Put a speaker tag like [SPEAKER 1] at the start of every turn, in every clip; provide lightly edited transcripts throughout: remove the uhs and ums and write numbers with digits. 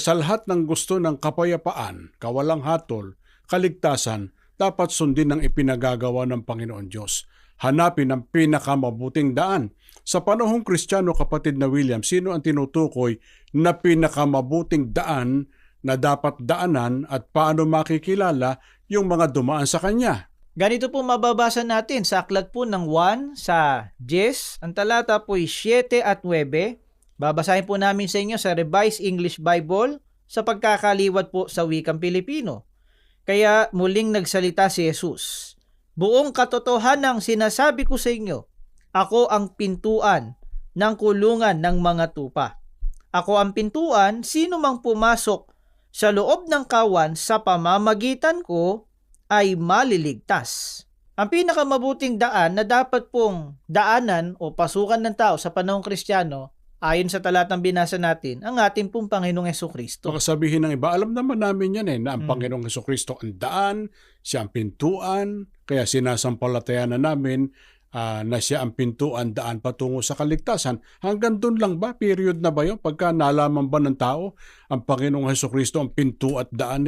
[SPEAKER 1] sa lahat ng gusto ng kapayapaan, kawalang hatol, kaligtasan, dapat sundin ang ipinagagawa ng Panginoon Diyos. Hanapin ang pinakamabuting daan. Sa panahong Kristiyano, kapatid na William, sino ang tinutukoy na pinakamabuting daan na dapat daanan at paano makikilala yung mga dumaan sa Kanya?
[SPEAKER 2] Ganito po mababasa natin sa aklat po ng 1 sa 10, ang talata po ay 7 at 9. Babasahin po namin sa inyo sa Revised English Bible sa pagkakaliwat po sa wikang Pilipino. Kaya muling nagsalita si Jesus. Buong katotohanang sinasabi ko sa inyo, ako ang pintuan ng kulungan ng mga tupa. Ako ang pintuan, sino mang pumasok sa loob ng kawan sa pamamagitan ko ay maliligtas. Ang pinakamabuting daan na dapat pong daanan o pasukan ng tao sa panahong Kristiyano, ayon sa talatang binasa natin, ang ating pong Panginoong Hesukristo.
[SPEAKER 1] Baka sabihin ng iba, alam naman namin yan na ang Panginoong Hesukristo ang daan, siya ang pintuan, kaya sinasampalatayan na namin na siya ang pintuan, daan patungo sa kaligtasan. Hanggang doon lang ba? Period na ba yun? Pagka nalaman ba ng tao, ang Panginoong Hesukristo ang pinto at daan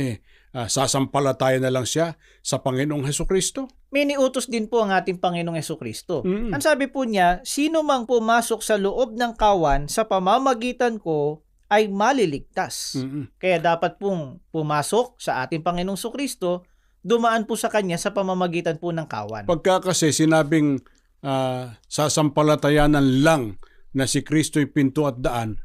[SPEAKER 1] sasampalatayan na lang siya sa Panginoong Hesukristo?
[SPEAKER 2] Miniutos din po ang ating Panginoong Hesukristo. Ang sabi po niya, sino mang pumasok sa loob ng kawan sa pamamagitan ko ay maliligtas. Kaya dapat pong pumasok sa ating Panginoong Hesukristo, dumaan po sa Kanya sa pamamagitan po ng kawan.
[SPEAKER 1] Pagka kasi sinabing sasampalatayanan lang na si Kristo'y pinto at daan,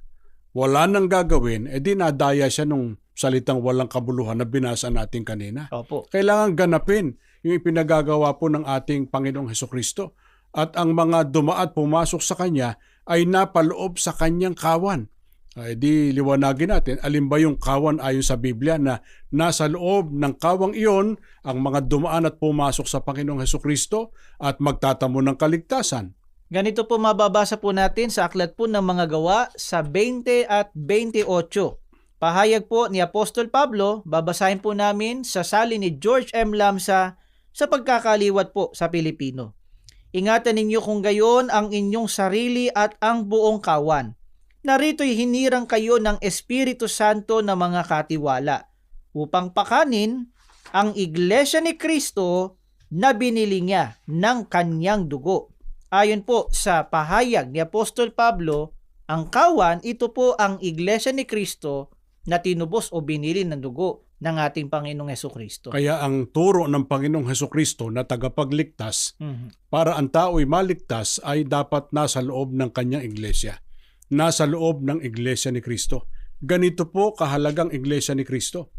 [SPEAKER 1] wala nang gagawin, di nadaya siya nung salitang walang kabuluhan na binasa natin kanina.
[SPEAKER 2] Opo.
[SPEAKER 1] Kailangan ganapin yung ipinagagawa po ng ating Panginoong Hesukristo. At ang mga dumaat pumasok sa Kanya ay napaloob sa Kanyang kawan. Di liwanagin natin, alin ba yung kawan ayon sa Biblia na nasa loob ng kawang iyon ang mga dumaan at pumasok sa Panginoong Hesukristo at magtatamo ng kaligtasan.
[SPEAKER 2] Ganito po mababasa po natin sa aklat po ng mga gawa sa 20 at 28. Pahayag po ni Apostol Pablo, babasahin po namin sa salin ni George M. Lamsa sa pagkakaliwat po sa Pilipino. Ingatan ninyo kung gayon ang inyong sarili at ang buong kawan. Narito'y hinirang kayo ng Espiritu Santo na mga katiwala upang pakanin ang Iglesia ni Kristo na binili niya ng Kanyang dugo. Ayon po sa pahayag ni Apostol Pablo, ang kawan, ito po ang Iglesia ni Kristo na tinubos o binili ng dugo ng ating Panginoong Hesukristo.
[SPEAKER 1] Kaya ang turo ng Panginoong Hesukristo na tagapagligtas para ang tao'y maligtas ay dapat nasa loob ng Kanyang Iglesia. Nasa loob ng Iglesia ni Kristo. Ganito po kahalagang Iglesia ni Kristo.